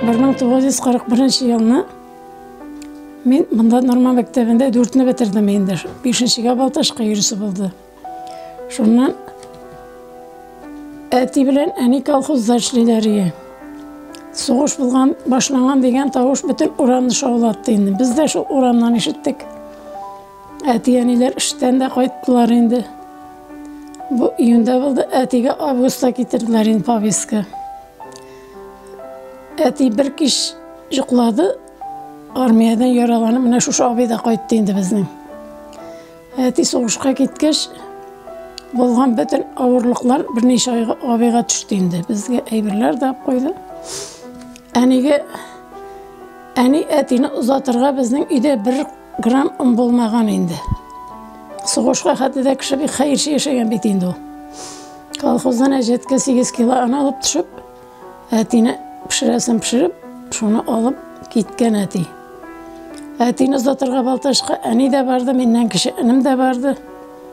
1941 жылны мен мында Нұрман мектебінде 4-ні бітірдім енді. 5-шіге Балташқа үйрісі болды. Шоннан әти білен әне колхозда ішлейлері. Соғыш болған, башланған деген тауыш бүтін урамны шаулатты енді. Біз де шол урамнан ішіттік. Әти әнелер іштен де қойттылар енді. Бұл үйінде болды, әтиге августа кетірділер енді повестка. Әти бір кеш жұқлады, армиядан яраланып, мына шушы абайда қойтты енді біздің. Әти соғышқа кеткеш, болған бүтін ауырлықлар бірнеше айға абайға түшті енді. Бізге әйбірлер дап қойды. Әнеге, әне әтіні ұзатырға біздің үйде 1 грамм ұн болмаған енді. Соғышқа қатыда кіші бір қайыршы ешеген бет енді ол. Колхоздан әжетке 8 кило ана алып түшіп, әтіні пішіресін пішіріп, шоны алып кеткен әти. Әтіні ұзатырға Балташқа әне де барды, менен кіші інім де барды.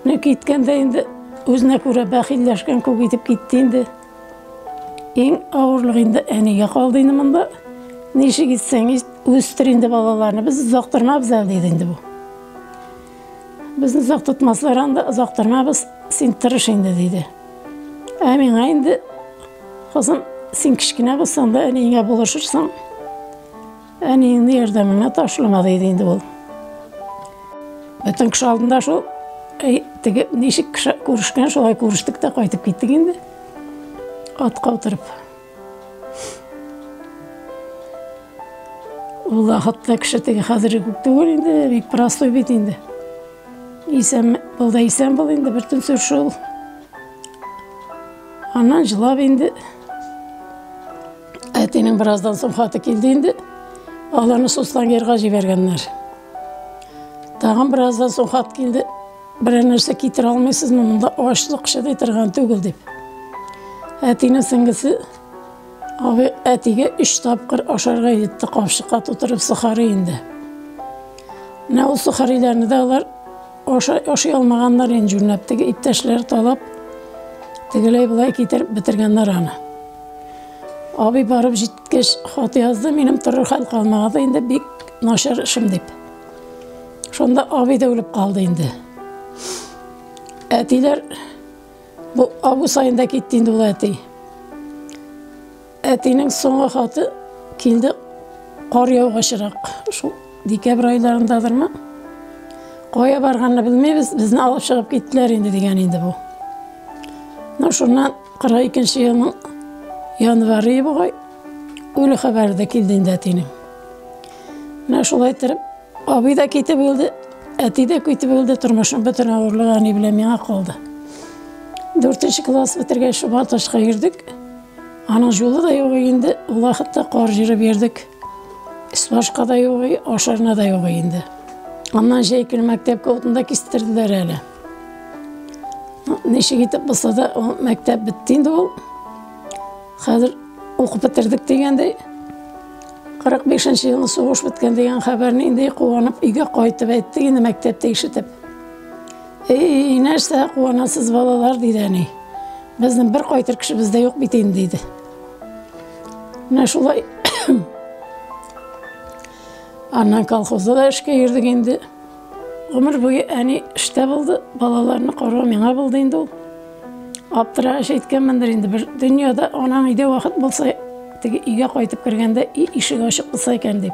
Не кеткенде енді өзіне көре бәқилдәшкен көбейтіп кетті енді. Ең ауырлық енді әнеге қалды енді мұнда. Неше кетсеңіз өстір енді балаларына. Біз ұзақтырмабыз әлдейді енді бұл. Біздің ұзақ тұтмасылар анда ұзақтырмабыз, сен тұрыш енді дейді. Әмен енді қызым сен кішкене болсаң да әнеге болышырсың. Әнеңді ердеміңе ташылама дейді енді бұл. Бүтін күш алдында шол нешік көрішкен шолай көріштік те қайтып кеттік енді. Атқа отырып. Ол ақытта кіші тегі қазіргі көкті көр енді, бек простой бет енді. Бұл да исән бұл енді, бір түн сөрші ол. Анан жылап енді, әтенің біраздан соң хаты келді енді, аланы Сослангерға жібергенлер. Тағын біраздан соң хат келді, бір нәрсе кетір алмайсыз, мұнда ашлық шыдай тұрған төгіл деп. Әтінің сіңгісі әтіге 3 тапқыр ашарға едетті қапшыққа тұтырып сұқары енді. Nə ол сұқарилеріні де алар ашай алмағандар енді жүрнәп, теге иптәшлері талап, тегелей бұлай кетір бітіргенлер аны. Abi барып жеткеш хат язды, менің тұрыр хал қалмағады енді бек нашар ішім деп. Шонда abi де өліп қалды енді. Әтилер бұл август айында кетті енді бұл әти. Әтінің соңғы хаты келді қар яуға шырақ. Шол декабр айларындадыр ма? Қоя барғанны білмейбіз, біздің алып шығып кеттілер енді деген енді бұл. Шоннан 42-ші жылының январы бұғай өлі хабары да келді енді әтінің. Шолай тұрып, abi да кетіп өлді, әти де кетіп өлді, тұрмышын бүтін ауырлығы әне білемең қалды. 4-ші класс бітіргеш Балташқа ердік. Аның жолы да yoğu енді, ол ақытта қар жүріп ердік. Испашқа да yoğu, ашарына да yoğu енді. Аннан жейкіл мәктеп көтінде кестірділер әлі. Неше кетіп болса да, мәктеп бітті енді ол. Қазір оқып бітірдік дегенде, 45-ші жылы соғыш біткен деген хабарны енді қуанып, үйге қайтып әйттік енді мәктепте ішітіп. Нәрсе қуанасыз балалар дейді әне. Біздің бір қайтыр кіші бізде жоқ бітейін дейді. Шолай аннан колхозда да ішке ердік енді. Ғұмыр бойы әне іште болды, балаларыны қорға меңа болды енді ол. Аптыраға шейткен міндір енді бір дүнияда анаң үйде уақыт болса, үйге қайтып кіргенде ішігі ашық болса екен деп.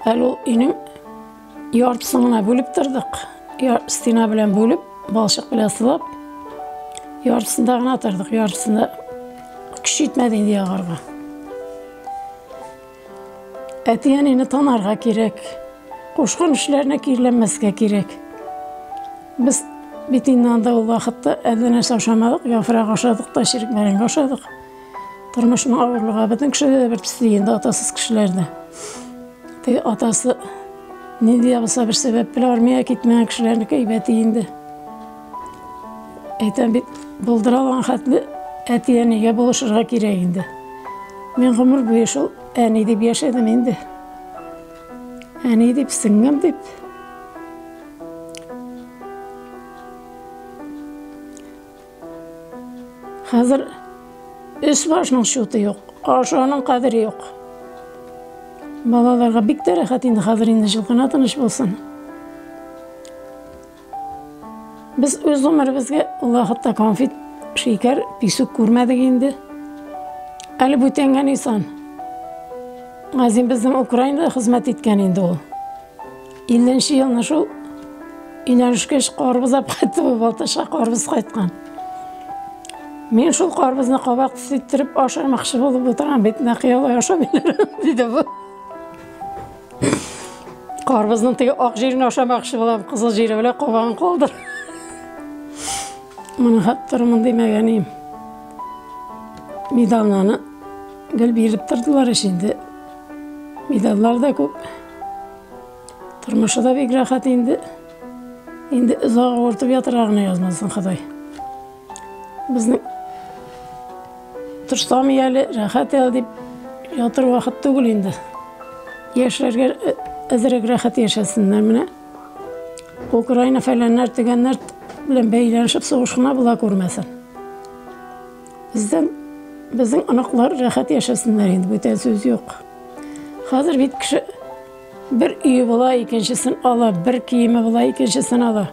Әл ол үйнің яртысыңына бөліп тұрдық. Стена білен бөліп, балшық білен сылап, яртысындағына тұрдық, яртысында күшейтмеді енді ағарға. Әти әнені танарға керек, қошқан үшілеріне керленмеске керек. Біз бетінен анда ол вақытта әлден әс ашамадық, яфырақ ашадық та шерік мәренге ашадық. Тұрмышының ауырлыға бітін кішілі де бір пісті енді атасыз кішілерді. Атасы не де болса бір себеп білі армия кетмеген кішілеріні кейбәті енді. Әйтен бет болдыралған қатылы әти әнеге болышырға керек енді. Мен ғұмыр бойы шол әне деп яшадым енді. Әне деп сіңгім деп. Қазір Üst başının şutu yok. Aşağının kaderi yok. Balalarga bik de rahat indi, hazır indi жылқына тыныш болсын. Biz öz ömrümüzge Allah'ta konfit, şeker, pisuk görmedik indi. Ali bütengen insan. Azim bizim Ukrayna'da hizmet etken indi o. 50-nji yılına şol inerişkeş qarbiz ap qaytdı bu baltaşa qarbiz qaytkan. Men şol qarbizni qabaq tüsüttürüp aşarmakçı bolup oturan betine qiyalay aşabilirim dedi bu. Qarbizni tegi ak jerini aşamakçı bolam, kızıl jeri bile qabağın qaldır. Mını hatırımın demegeniyim. Medallarını gel berip turdular şimdi. Medallar da köp. Turmuşu da bek rahat indi. Endi uzoq o'rtib yatırağına yazmasın Xudoy. Bizning tursam yali rahat el deb yatır vaqt tugul endi. Yoshlarga azroq rahat yashasınlar mana. Ukrayna falanlar deganlar bilan beylanishib so'g'ishni bular ko'rmasin. Bizning anaqlar rahat yashasınlar endi, bu so'z yo'q. Hozir bit kishi bir uyi bola, ikkinchisini ala, bir kiyimi bola, ikkinchisini ala.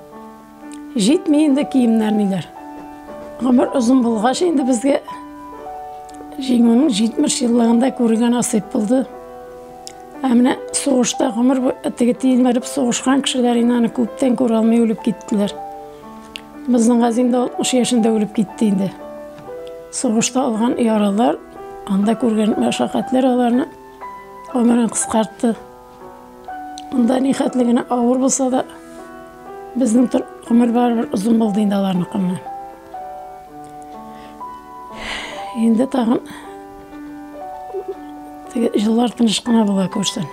Jetmeyindi kiyimlarnilar. Ömür uzun bo'lg'ach endi bizga 70 yilligida ko'rgan nasib bo'ldi. Amina so'g'ishda ömür tigi tiyilmerib so'g'ishgan kishilar inani ko'pdan ko'ra olmay o'lib ketdilar. Bizning Azimda 60 yaşında o'lib ketdi endi. So'g'ishda olgan yaralar, anda ko'rgan mashaqqatlar ularni ömrini qisqartdi. Unda nihatligini ağır bo'lsa da bizning ömür baribir uzun bo'ldi endi ularni qilmay. Endi tag'in yıllar tinchgina bo'la ko'rsin.